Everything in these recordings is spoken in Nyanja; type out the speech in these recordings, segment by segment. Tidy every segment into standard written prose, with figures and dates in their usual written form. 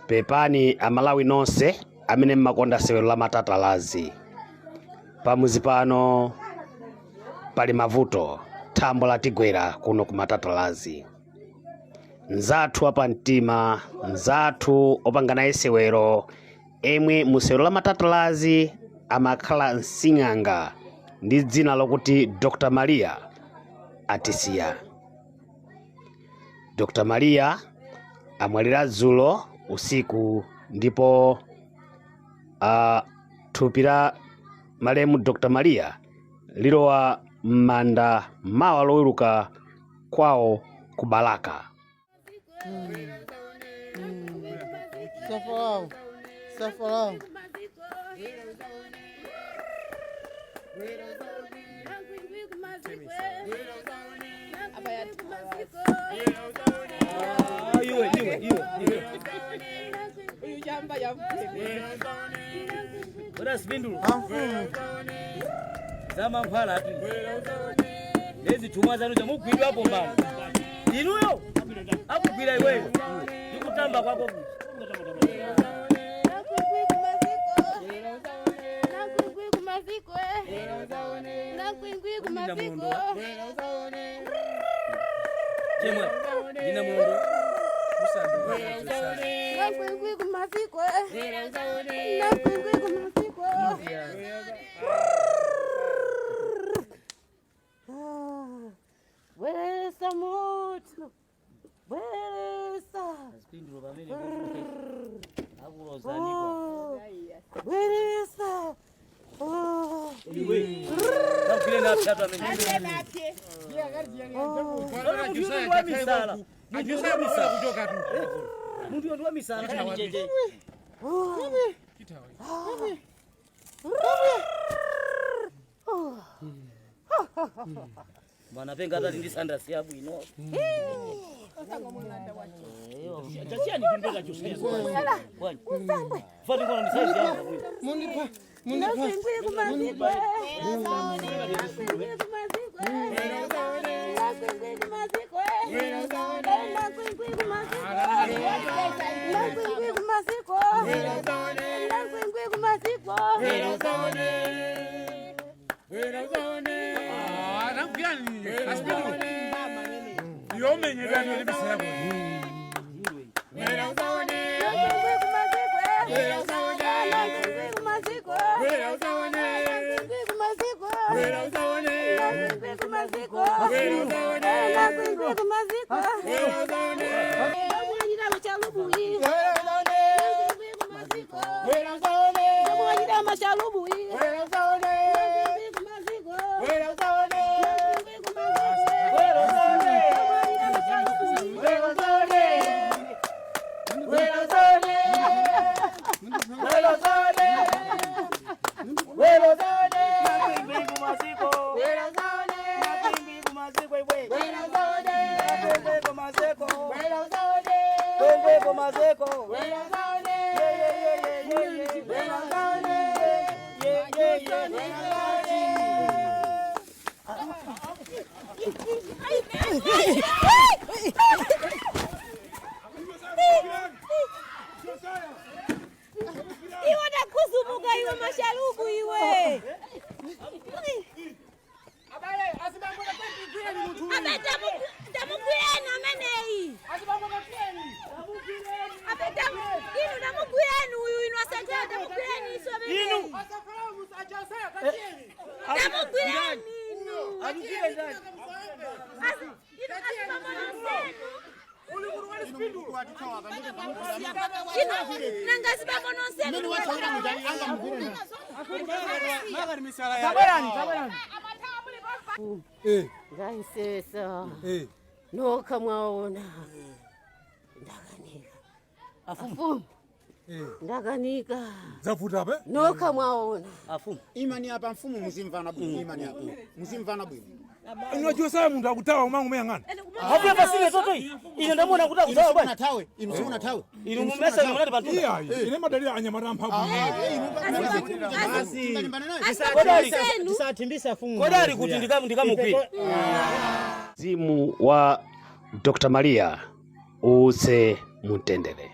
Pepani amalawi nonse amene mmakonda sewero la matatalazi. Pamuzi pano pali mavuto, thambo latigwera kuno ku matatalazi. Nzathu apamtima, nzathu opangana sewero emwe mu sewero la matatalazi amakhala msing'anga ndi dzina lokuti Dr. Maria atisiya. Dr. Maria amwalira dzulo usiku ndipo thupi la malemu Dr. Maria lilowa m'manda mawa loweruka kwawo ku Balaka. Safarao. Zama mphala ati lezi thuma zanu zamugwidwa hapo mbali inuyo akugwira iweyo ndikutamba kwako chemwe ina mundo Welesa moto, welesa, welesa, Mana penga hata ndisanda siabu ino. Chachia ni kumbeka jusia. Kwani? Fadi kwa ni size yangu. Munipa. Gaisesa. No kamwaona. Ndakanika. Afumu. Ndakanika. Zavuta be? No kamwaona. Afumu. Imani hapa mfumu mzimvana bwino imani hapa. Mzimvana bwino. Unajua sasa mtu akutawa umangu meyangana. Hapo pasine toto hii. Ile ndamona kutawa kutawa bwana. Tawe, inusiona tawe. Ile mumesa ile mlete bantu. Iya, ile madali anyamara mpabu. Disatimbisa fungu. Kodari kutindika ndikamukwira. Mzimu wa Dr. Maria use mutendere.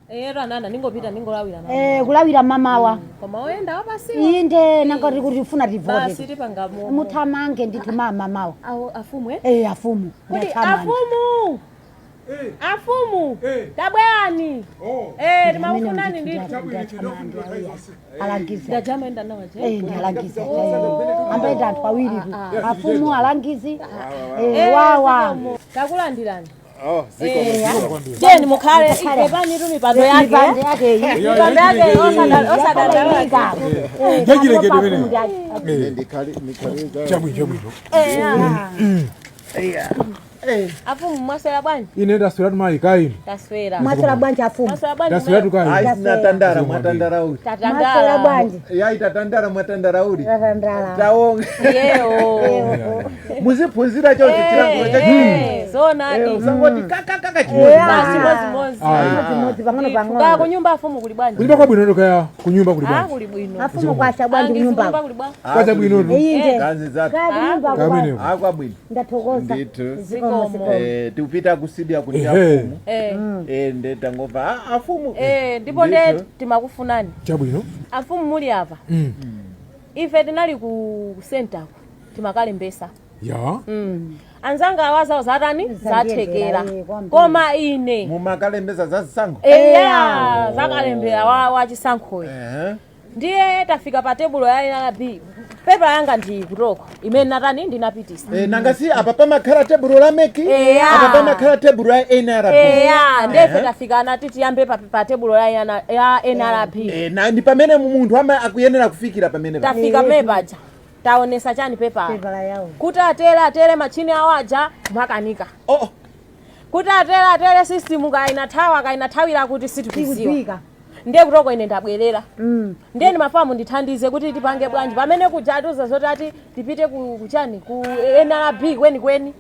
Era nana ningopita ningolawira nana. Kulawira mamawa. Koma oyenda wapasi. Inde nangati kuti ufuna Basi divote. tipangamo. Muthamange ndithi mamawa. Afumu Afumu. Kuti afumu. Afumu. Tabwani. Timafunani ndithi. Alangiza. Ndajama enda nawa je. Ndalangiza. Ambaenda anthu awiri. Afumu alangizi. Wawa. Takulandirani. Jeni mukhale ipepani tu mipando yake. Mipando yake osadandalika. Ngejile gedebene. Chamwino. Afumu mwaswera bwanji. Ine daswera mai kaini. Taswera. Mwaswera bwanji afumu. Mwaswera bwanji. Daswera tukai. Natandara mwatandara uri. Mwaswera bwanji. Yaita tandara mwatandara uri. Tatandara. Taonga. Yeo. Muziphunzira cho chirango cha zona di. Usangoti kaka Basi mozi. Mozi pang'ono Kwa pang'ono. kunyumba afumu kuli bwanji. Kulipa kwa bwino kaya kunyumba kuli bwanji. Kuli bwino. Afumu kwasha bwanji kunyumba. Kuli bwanji. Kwacha bwino tu. Inde. Kazi zatu. Kunyumba Kamene. kwa. Akwa bwino. Ndathokoza. Nditu. Zikomo. Tupita kusidia kuti Ehe. afumu. Ndeta ngova afumu. Ndipo nde timakufunani. Chabwino. Afumu muli apa. Ife tinali ku center timakalembesa. Ya. Anzanga awaza zatani zathekera. Koma ine. Mumakalembesa zazisango. Zakalembera wa chisankho. Ndiye tafika pa table ya NRB. Pepa yanga ndi kutoko. Imene natani ndinapitisa. Nanga si apa pamakhala tebulu la meki. Apa pamakhala tebulu ya NRB. Ndefe tafika nati tiyambe pa table ya NRB. Na ndi pamene munthu ama akuyenera kufikira pamene pa. Tafika mepaja. taonesa chani pepa Pepa yawo. kuti atere machini awaja makanika kuti atere system kainathawira kuti situkuziwa Tikudziwika. ndiye kutoko ine ndabwerera ndiye ni mafamu ndithandize kuti tipange bwanji pamene kujatuza zoti ati tipite kuchani ku NRB kweni kuti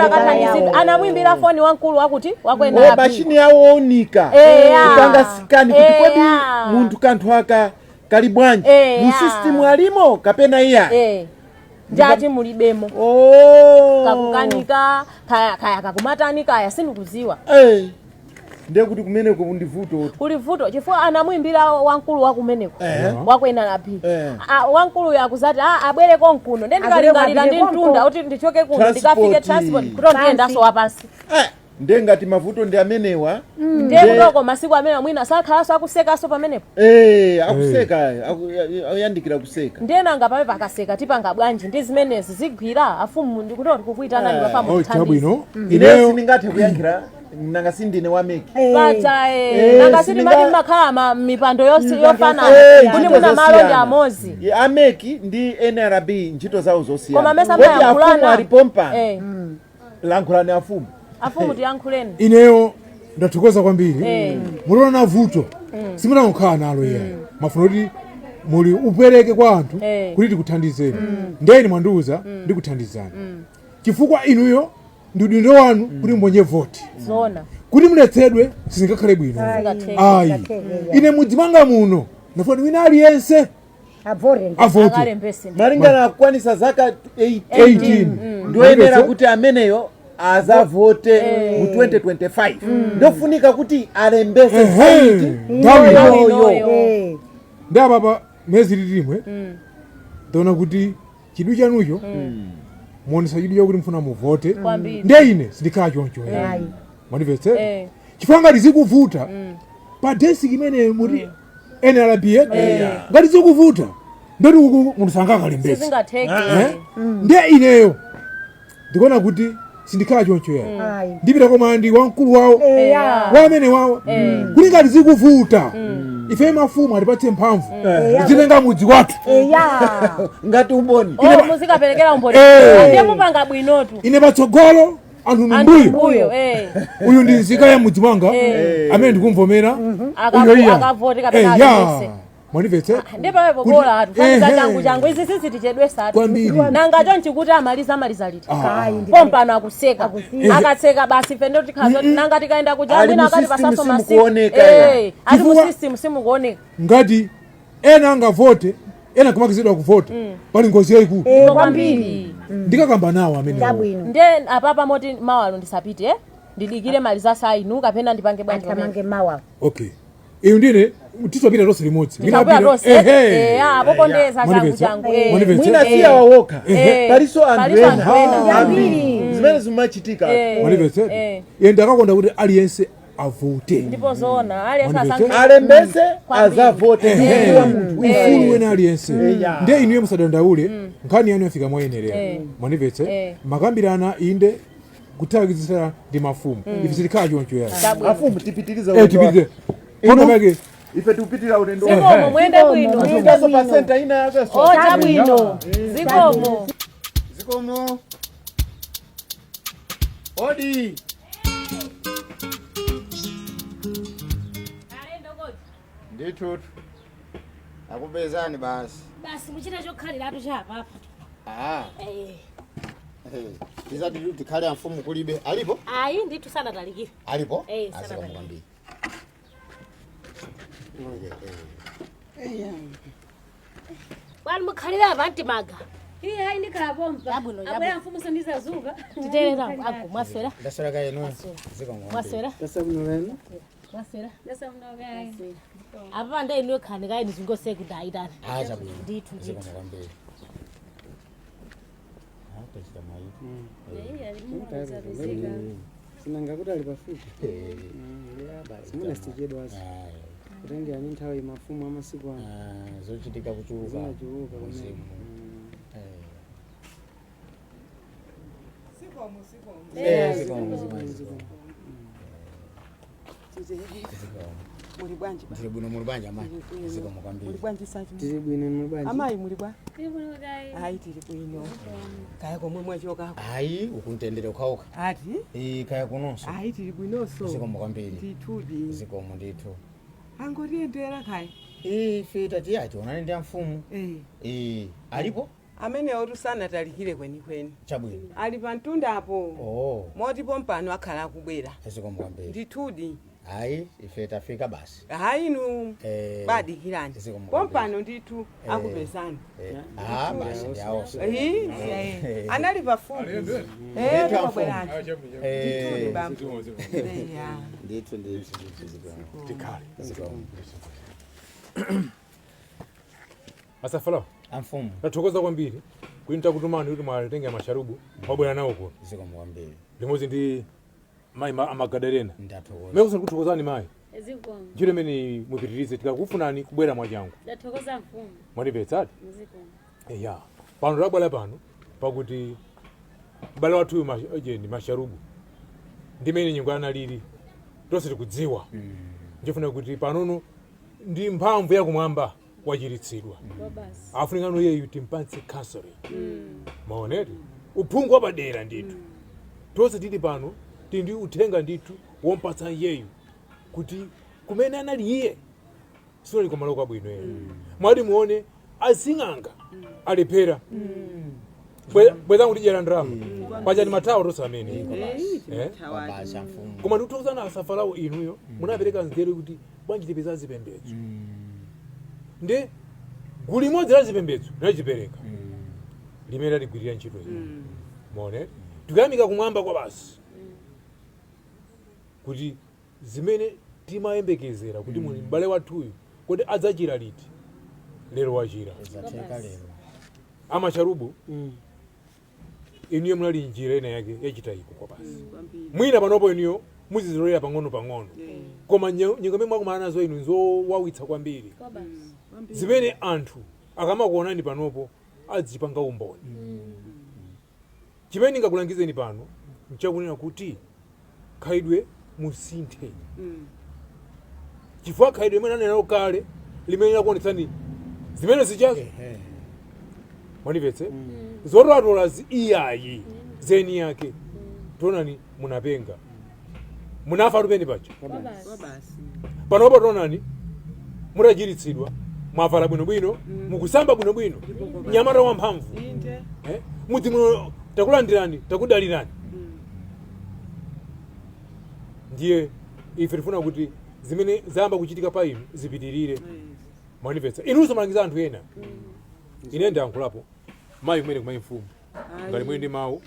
akathandizidwe anamwimbira foni wankulu wakuti wakwenda mashini yawo onika kupanga sikani kuti kodi munthu kanthu aka kali bwanji mu system alimo kapena iya njati mulibemo kakukanika kaya kakumatani kaya sindikuziwa ndiye kuti kumeneko ndivuto kuli vuto chifukwa anamwimbira wankulu wakumeneko wakwenda lapi wankulu yakuzati abwere konkuno ndiye ndikalingalira ndi mtunda kuti ndichoke kuno ndikafike transport kuti ndiyendaso wapansi ndiye ngati mavuto ndi amenewa ndiye kutoko masiku amene mwina sakhalaso akusekaso pamenepo akuseka ayandikira kuseka ndiye nanga pame pakaseka tipanga bwanji ndi zimenezi zigwira afumu ndikutoti kukuitanani pafamu kuthandiza ineyo sindingathe kuyankhira nanga sindine wameki bacha nanga sindi mati makhala mipando yofanana kuti muna malo ndi amozi ameki ndi NRB ntchito zawo zosiyana koma mesa mayankhulana alipompa lankhulani afumu tiyankhuleni ineyo ndathokoza kwambiri muliona vuto simunakukhala nalo iye mafuna kuti muli upereke kwa anthu kuti tikuthandizeni ndeni mwandiuza ndikuthandizani chifukwa inuyo ndi udindo wanu kuti mbonye voti zona kuti muletsedwe sizingakhale bwino ayi ine mudzimanga muno nafuna wina aliyense avote malingana akukwanisa zaka 18 ndioyenera kuti ameneyo azavote mu 2025 ndofunika kuti alembese yoyo ndababa mezi lilimwe ndona kuti chidwi chanucho muonesa chidwi chakuti mfuna muvote ndiye ine sindikhala choncho mwandimvetse chifukwa ngati zikuvuta pa desk imene muri NRB ngati zikuvuta ndoti munisanga kalembesa ndiye ineyo ndikuona kuti sindikhala choncho yayi ndipita koma ndi wamkulu wawo wamene wawo kuti ngati zikuvuta ife mafumu atipatse mphamvu zitenga mudzi wathu ngati umboni muzikaperekera umboni ndiye mupanga bwinotu ine patsogolo anthu mbuyo uyu ndi nzika ya mudzi wanga amene ndikumvomera akavote kapena alipese mwandimvetse ndiye pawepo bora atu changu izi sisi tichedwesa atu nanga chonchi kuti amaliza liti pompano akuseka akatseka basi ife ndo tikhazo nanga tikaenda kujambwina akati pasaso masiku ali mu system simukuoneka ngati ena angavote ena kumakizidwa kuvota pali ngozi yayikulu kwambiri ndikakamba nawo amene ndiye apapa moti mawalo ndisapite ndidikire mali za saa inu kapena ndipange bwanji okay iyo ndine tisopita tonse limodzi apo ndeza changu mwina siya wawoka paliso anthu ena zimene zimachitika mwandimvetse iye ndakakonda kuti aliyense avote ndipo zona aliyense alembese azavote ufulu wena aliyense ndiye inuye musadandaule nkhani yanu yafika mwayenerera mwandimvetse makambirana inde kuthakizisa ndi mafumu ife sitikhala choncho yayi afumu tipitiriza tipitirize pono pake ife tupitira ulendo zikomo mwende bwino ndizo pasenta ina yaveso chabwino zikomo odi ndithu akupezani basi muchita chokhalira atu chapa tizati tikhale amfumu kulibe alipo ayi ndithu sanatalikire alipo sanatalikire wali mukhalira avanti maga iye hayi ndikhala pompa abwera mfumu sandizazuka titerera ago mwaswera ndaswera kaeno mwaswera apa nde ino khani kaini zingoseke kudayitana ndithu sinanga kuti ali pafupi simuna sichedwazi kutengera ni nthawi mafumu amasiku ano zochitika kuchuluka zinachuluka Muli bwanji? Tili bwino muli bwanji amayi. Zikomo kwambiri. Muli bwanji sati? Tili bwino muli bwanji. Amayi muli bwa? Tili bwino dai. Ayi tili bwino. Kaya komwe mwachoka. Ayi ukuntendere ukauka. Ati? Kaya kunonso. Ayi tili bwinonso. Zikomo kwambiri. Titudi. Zikomo ndithu. Angotiyendera kaya. Ife tati ati onani ndi mfumu. Alipo? Amene otusana talikire kwenikweni. Chabwino. Ali pa mtundapo. Moti pompano akhala kubwera. Zikomo kwambiri. Nditudi. Ayi ife tafika basi. Hayi nu badikirani. Pompano nditu akupezani. Basi ndiaoso. Anali pafupi. Twabwerani. Nditudi bambo. Ndithu. Tikali. Zikomo. Asafala. Amfumu. Nathokoza kwambiri. Kuinta kutumani kuti mwatenge masharubu. Wabwera nawo kuno. Zikomo kwambiri. Limodzi ndi mai amagadarena. Ndathokoza. Mekusa kuthokozani mai. Zikomo. Njire meni mupitirize tikakufunani kubwera mwachangu. Ndathokoza mfumu. Mwandipetsati? Zikomo. Ya. Pano labwera pano pakuti bale wathu masharubu. Ndimene nyingo analili. Tonse tikudziwa. Ndifuna kuti panono ndi mphamvu yakumwamba wachiritsidwa. Afunikano yeyu timpatse counseling. Maoneti uphungu wapadera ndithu. Tonse tili pano tindi uthenga ndithu wompatsa yeyu kuti kumene anali iye sio liko maloko abwino yeyu. Mwadi muone asing'anga alephera. Bweza kuti jera ndrama. Paja ni matawo tonse amene. Koma ndikutozana asafalawo inuyo munapereka nzeru kuti bwanji tipeza zipembedzo. Nde guli modzi la zipembedzo nachipereka. Limene ligwirira ntchito iyi. Muone tikayamika kumwamba kwa basi. Kuti zimene timayembekezera kuti muli m'bale wathuyu kuti adzachira liti. Lero wachira. Amasharubu. Inuyo munali njira ina yake yachitayiko kwa basi. Mwina panopo inuyo muzizolera pang'ono. Koma nyingome mwakumana nazo inu nzowawitsa kwambiri. Zimene anthu akamakuonani panopo adzipanga umboni. Chimene ngakulangizeni pano nchakunena kuti khaidwe musinthe. Chifukwa khaidwe imene anena kale limene lakuonetsani zimene zichake. Mwanipetse? Zoratola iyayi zeni yake. Tonani munapenga. Munafa rupeni pacho. Panopo tonani murachiritsidwa. Mwavala bwinobwino, mukusamba bwinobwino. Nyamata wamphamvu. Muti muno takulandirani, takudalirani. Ndiye ife tifuna kuti zimene zamba kuchitika pa inu zipitirire. Mwanipetse. Inuso malangiza anthu ena. Ine ndayankhulapo. Mayi kumene kumayi mfumu. Ngati mwene ndi mawu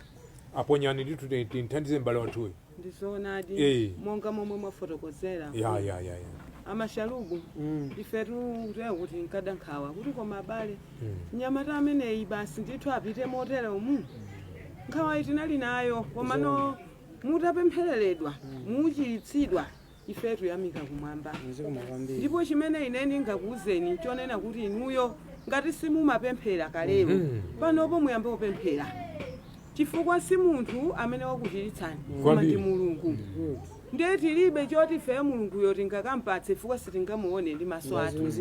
aponyani ndithu tinthandize m'bale wathuyo. Ndizoonadi. Monga momwe mwafotokozera. Ya. Amasharubu ifetu kutera kuti nkada nkhawa kuti koma abale nyamata ameneyi basi ndithu apite motere umu nkhawa itinali nayo komano mutapemphereredwa muchiritsidwa ifetu yamika kumwamba. Ndipo chimene ineni ngakuuzeni chonena kuti inuyo ngati simumapemphera kalero panopo muyambe kupemphera chifukwa si munthu amene wakuchiritsani koma ndi Mulungu. Ndiye tilibe choti fe Mulunguyo tingakampatse chifukwa sitingamuone ndi maso athu.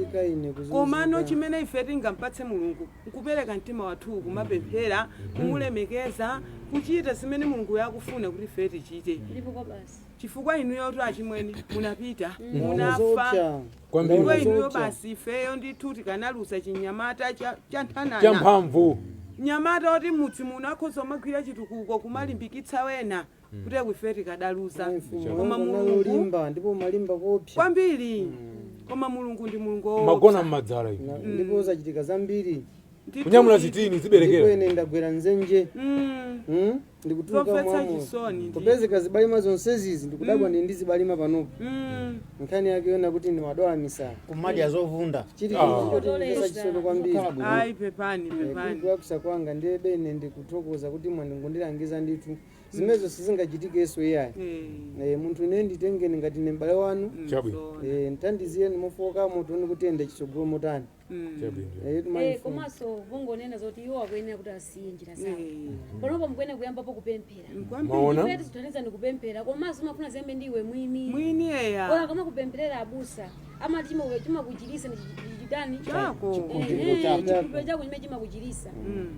Komano chimene ife tingampatse Mulungu nkupereka mtima wathu kumapemphera kumulemekeza kuchita zimene Mulungu yakufuna kuti ife tichite. Chifukwa inuyo tu achimweni munapita munafa. Kwa inuyo basi ifeyo ndithu tikanalusa chinyamata cha nthanana. Champhamvu. Nyamata oti mutsi munakhoza magwira chitukuko kumalimbikitsa wena. Kuti ife tikadalusa. Koma Mulungu limba ndipo malimba kopsa. Kwambiri. Koma Mulungu ndi Mulungu wopsa. Magona mmadzala ife. Ndipo zachitika zambiri. Kunyamula zitini ziberekera. Ndipo ene ndagwera nzenje. Ndikutuka mwamu. Kupezeka zibalima zonsezi ndikudabwa ndi zibalima panopo. Nkhani yake yona kuti ndi madola misala. Kumadya zovunda. Chiri chotesa chisoto kwambiri. Ai pepani. Kuwakusa kwanga ndiye bene ndikuthokoza kuti mwandingondilangiza ndithu. Zimezo sizingachitikeso iyayi. Munthu ine nditengeni ngati nembale wanu. Ntandiziyeni mofoka mutu kuti ende chitsogolo motani. komanso kungonena zoti iwo akuyenera kuti asiye njira zawo panopo mukuyenera kuyambapo kupemphera ifeti zithandiza kupemphera komanso mafuna ziyambe ndiwe mwini ola kama kupempherera abusa amati chimakuchirisa chitani chikhulupiro chako chimene chimakuchirisa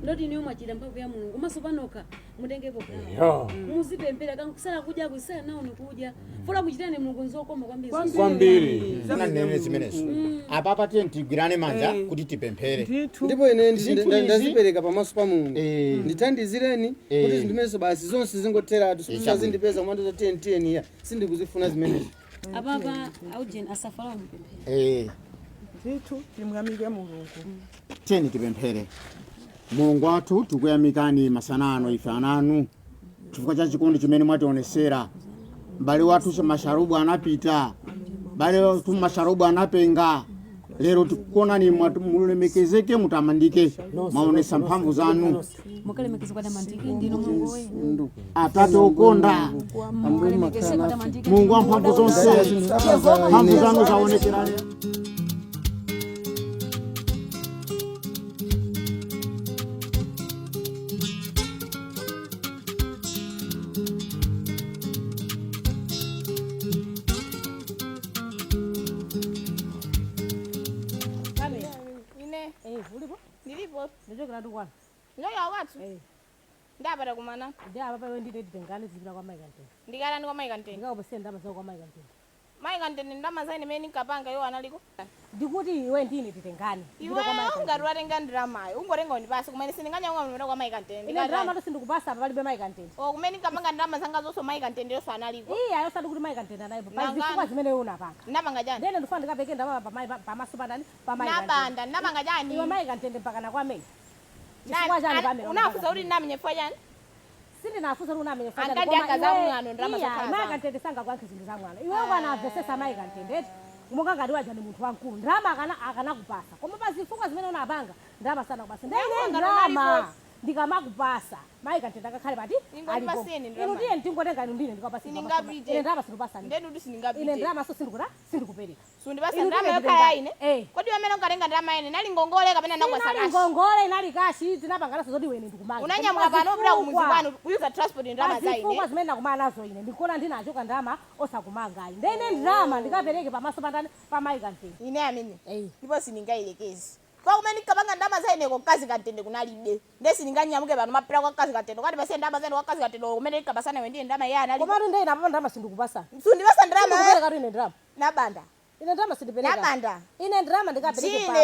ndoti niyo mwachita mphamvu ya mulungu komanso panoka mutengepo gawo muzipemphera kankusala kudya kusala nawo nikudya funa kuchitani mulungu nzokoma kwambiri nanene zimenezo apapa tiye tigwirane manja kuti tipemphere ndipo ine ndazipereka pamaso pa mulungu ndithandizireni kuti zinthu zimenezo basi zonse zingotheratu sizazindipeza kumanda tiyeni iya sindikuzifuna zimenezo apapa aujen asafala mupemphere zithu timuyamike mulungu tiyeni tipemphere. Mulungu wathu tikuyamikani masanano ife ananu chifukwa cha chikondi chimene mwationesera. M'bale wathu masharubu anapita, m'bale wathu masharubu anapenga, lero tikukonani mulemekezeke mutamandike maonesa mphamvu zanu. Atate ukonda Mungu wa mphamvu zonse, mphamvu zanu zaonekera. Ndijokera tukwana. Njoya watu? Ndapata kumana. Ndiyapa pa ndine nditengane zipira kwa Mike Ntende. Ndikalani kwa Mike Ntende. Ndikapo senda mazao kwa Mike Ntende. Mike Ntende ndama zaine meni kapanga yo analiko. Ndikuti iwe ndine nditengane. Iwe ungarwa tenga ndrama. Ungorenga unipasa kumene sindinganya unga kwa Mike Ntende. Ine ndrama to sindikupasa apa palibe Mike Ntende. Kumene kapanga ndrama zanga zonso Mike Ntende yo analiko. Ayo sadu kuti Mike Ntende anaipo. Pazifukwa zimene unapanga. Ndapanga jani. Ndene ndifuna ndikapeke ndama pa masupa ndani pa Mike Ntende. Ndapanga jani. Iwe Mike Ntende mpaka na kwa Mike. Unafuza uri namenye fanya sindi nafuza uri namenye fanya angadi akazamu ano ndrama zakaza Mike Ntende sanga kwa nkizindu zangu ano iwe wana vesesa Mike Ntende umuka ngadi wajani muntu wankulu ndrama akana kupasa koma pazifukwa zimene unapanga ndrama sana kupasa ndene ndrama ndikamakupasa Mike Ntende akakhale pati alipo inu ndiye ndingotenga inu ndine ndikapasa ine ndrama sindikupasa ndenu ndi sindingapi ine ndrama so sindikupereka sundibasa ndrama yokaya ine kodi wamene ungatenga ndrama ine nali ngongole kapena ndangwa sakashi nali ngongole nali kashi tinapangana zodi wene ndikumanga unanyamuka pano bra kumuzi kwanu uyuza transport ndrama za ine zifukwa zimene ndakumana nazo ine ndikona ndinachoka ndrama osakumanga ine ndene ndrama ndikapereke pamaso pandani pa Mike Ntende ine amene ndipo sindingailekezi kwa kumene kapanga ndama za ine kokazi Kantende kunalibe ndesi ninganyamuke pano mapira kwa kazi Kantende kwati base ndama za ine kwa kazi Kantende kumene kapasana wendine ndama yeye anali koma ndende ina ndama sindikupasa sundibasa ndrama ndikupereka ine ndrama nabanda ine ndrama sindipereka nabanda ine ndrama ndikapereke pama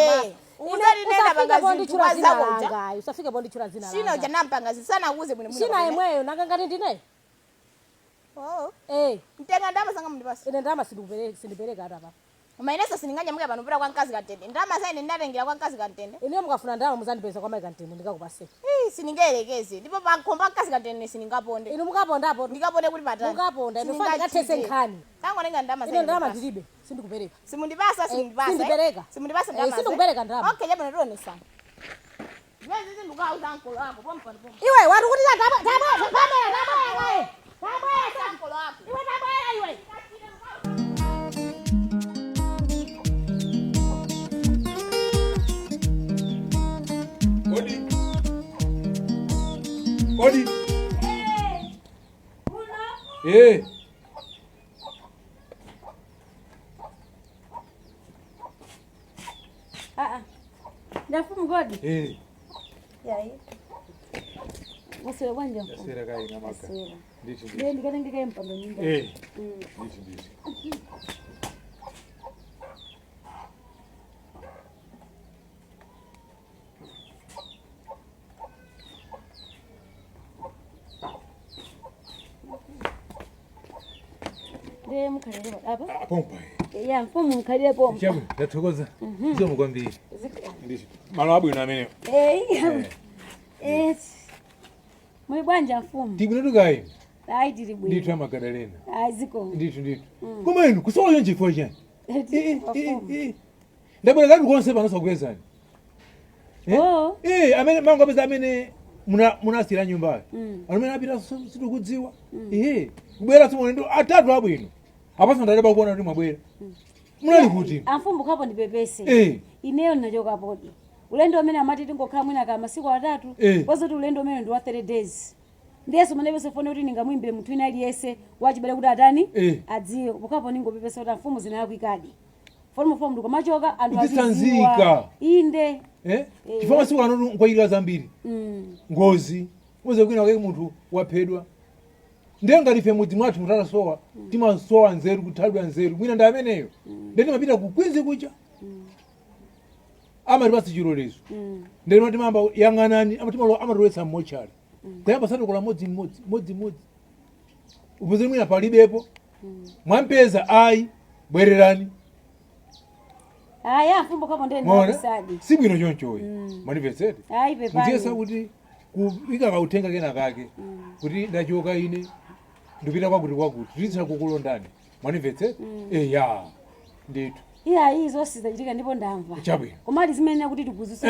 uzali nenda panga chura zina langa usafike bondi chura zina langa sina uja nampanga zisana kuze mwene mwene sina imweyo nakangati ndine mtenga ndama sanga mndibasa ine ndrama sindipereka hapa Mainesa sininganyamuke pano pira kwa nkazi Kantende. Ndrama za ine ndatengira kwa nkazi Kantende. Ine mukafuna ndrama muzandipeza kwa Mike Ntende ndikakupase. Siningelekeze. Ndipo pakhomba nkazi Kantende siningaponde. Ine mukapondapo. Ndikaponde kuti patani. Mukaponda. Ine fanda kathese nkhani. Tango nenga ndrama za ine. Ine ndrama ndilibe. Sindikupereka. Simundibasa sindibasa. Sindipereka. Simundibasa ndrama. Sindikupereka ndrama. Okay, japo ndone sana. Wewe zizi nduka uza ankolo wako pompa pompa. Iwe watu kuti ndrama wewe. Ankolo wako. Iwe ndrama iwe. Odi. Eh. Ndafumu godi. Yai. Wasira kwanja. Wasira kai na maka. Ndicho. Ndiye ndikatengeka mpando nyumba. Ndicho. Ndiye mukhalire apa? Pompa. Ya mfumu mukhalire pompa. Chabu, ndathokoza. Ndizo mukwambiri. Ndicho. Malo abwino amene. Mwe bwanja mfumu. Tibwino kai. Ai tiri bwino. Ndithu Magadalena. Ai ziko. Ndithu. Koma inu kusoya nchifo chani? Ndabwera ngati konse pano sokwezani. Amene mango apeza amene munasira nyumbayo. Amene apita situkudziwa. Kubwera simone ndo atatu abwino. Apaso ndaleba kuona kuti mwabwera. Munali kuti? Amfumu kapo ndipepese. Ineyo ninachoka podi. Ulendo umene amati tingokhala mwina kama masiku 3, pozoti ulendo umene ndi wa 3 days. Ndiyeso manepese fone kuti ningamwimbire munthu ina aliyese wachibale kuti atani adziwe kukapo ningopepesa kuti amfumu zina yako ikadi. Fone mufomu ndikomachoka anthu azidziwa. Inde. Chifukwa masiku ano nkwayira zambiri. Ngozi. Muze kwina kwa munthu waphedwa. Ndenga life mudzi mwathu mutalasowa. Timasowa nzeru kuthalwa nzeru. Mwina ndi ameneyo. Ndeni mapita kukwizi kucha. Amari basi chirolezo. Ndeni mati mamba yang'anani amatolowetsa mmochari. Kaya pasatu kola modzi. Ubuze mwina palibepo. Mwampeza ayi bwererani. Aya mfumbo kapo ndeni nakusadi. Si bwino chonchoyi. Manifested. Ayi pepani. Mutiyesa kuti kuika kautenga kena kake. Kuti ndachoka ine ndipita kwakuti titsa kukulondani. Manifested? Ya. Nditu. Iya izo sizachitika ndipo ndamva. Chabwino. Komali zimene kuti tikuzuse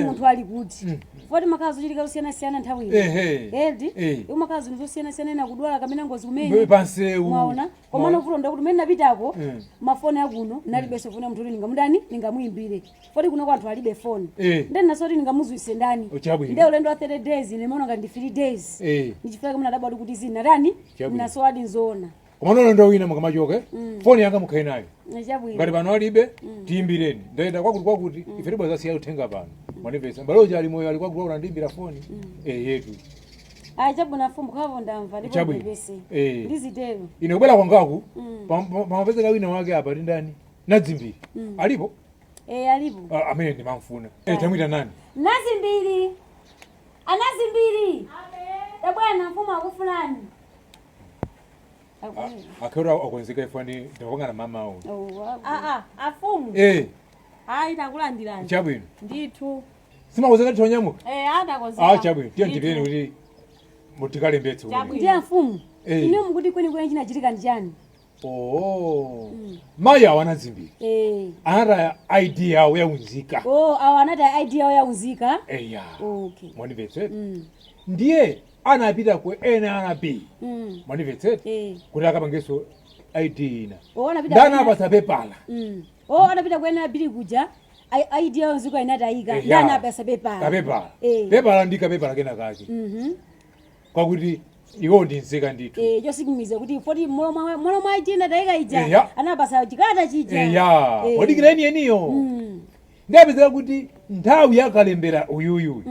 munthu ali kuti. Foti makazi chitika kusiyana nthawi ino. Edi. Makazi nzosiyana na kudwala kamene ngozi kumene. Pansewu. Mwaona? Komano vuto ndakuti mene napitako mafoni akuno nalibe sofoni munthu ningamudani ningamuimbire. Foti kuno kwa anthu alibe phone. Ndeni nasoti ningamuzwise ndani. Nde ulendo wa 3 days nimeona ngati 3 days. Ndichifika kama nadabwa kuti zina ndani nasowadi nzona. Komano ndo wina mukamachoke phone yanga mukhaye nayo. Ngati pano alibe tiimbireni. Ndaenda kwakuti ife tibo zasiya uthenga pano. Manifesta baloja ali moyo ali kwakuti unandimbira phone yetu. Chabwino mfumu kapo ndamva ndipo ndipese. Ndizitero. Ine kubela kwangaku pamapezeka wina wake apa ndi ndani? Nadzimbiri. Alipo? Alipo. Amene ndimamfuna. Tamwita nani? Nazimbiri. Anazimbiri. Bwana mfumu akufulani. Akora akwenzeka ifani ndakongana mama awo. Afumu. Hayi takulandirani. Chabwino. Ndithu. Simakozeka tonyamuka? Adakozeka. Chabwino. Tiye ndipeni kuti mutikale mbetso. Ndiye mfumu. Ine mukuti kweni chinachitika njani? Maya wanadzimbiri. Anata idea yawo yaunzika. Anata idea yawo yaunzika. Okay. Manifested. Ndiye anapita ku NRB. Manifested. Kuti akapangeso ID ina. Dana pasapepala. Anapita ku NRB kuja. Idea yaunzika inata ika. Dana pasapepala. Kapepala. Pepala ndika pepala kena kake. Kwakuti iwo ndinzeka ndithu. Chosikimiza kuti foti mwana mwa idea daika ija. Anapasa chikata chija. Wadikireni yeniyo. Ndapezeka kuti nthawi yakalembera uyuyu.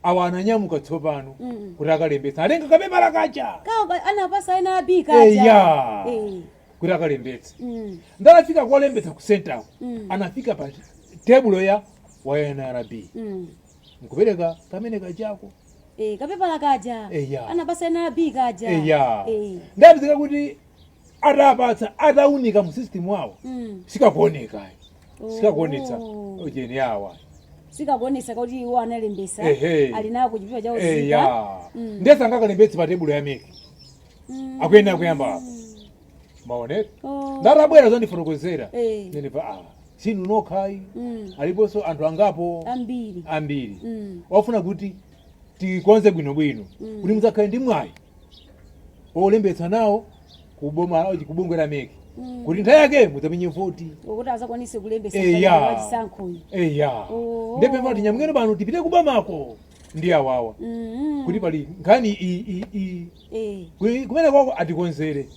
Awa ananyamuka tsopano kuti akalembetsa. Alenga kapepala kacha. Anapasa NRB kacha. Kuti akalembetsa. Ndalafika kolembetsa ku center. Anafika pa table ya NRB. Nkupereka kamene kachako. Kapepala kaja. Anapasa NRB kaja. Ndapezeka kuti atapatsa ataunika mu system wawo. Sikakuoneka. Sikakuonetsa ojeni yawa. Sikakuonetsa kuti iwo analembesa. Alinawo kuchipira chawo zika. Ndesa ngakalembetsa pa table ya meki. Akuyenda kuyamba. Maoneka. Ndarabwera zondifotokozera. Nene pa sinu nokhai. Aliponso anthu angapo ambiri. Wafuna kuti tikonze bwino kuti muzakhale ndi mwayi olembetsa nawo kubungwe meki kuti nthawi yake mudzamenye voti kuti azakwanise kulembesa wachisankhoyi. Ndepempha kuti nyamukeni pano tipite kubamako ndi awawa kuti pali nkhani kumene kwako atikonzere.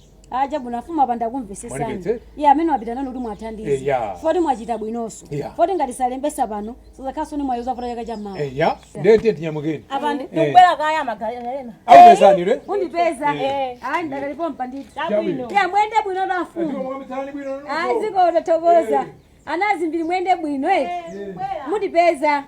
Chabwino mfumu apa ndakumvesesani. Amene wapita nanu kuti mwathandize. Foti mwachita bwinonso. Foti ngati salembesa pano sizakhaso ni mwayoza vota chaka chammawa. Ndete tinyamukeni. Apa ndikubwera kaya magalena ena. Aupezani re? Undipeza. Hayi ndakalipo mpanditi. Chabwino. Mwende bwino na mfumu. Ziko utatokoza. Anazimbiri mwende bwino. Mundipeza.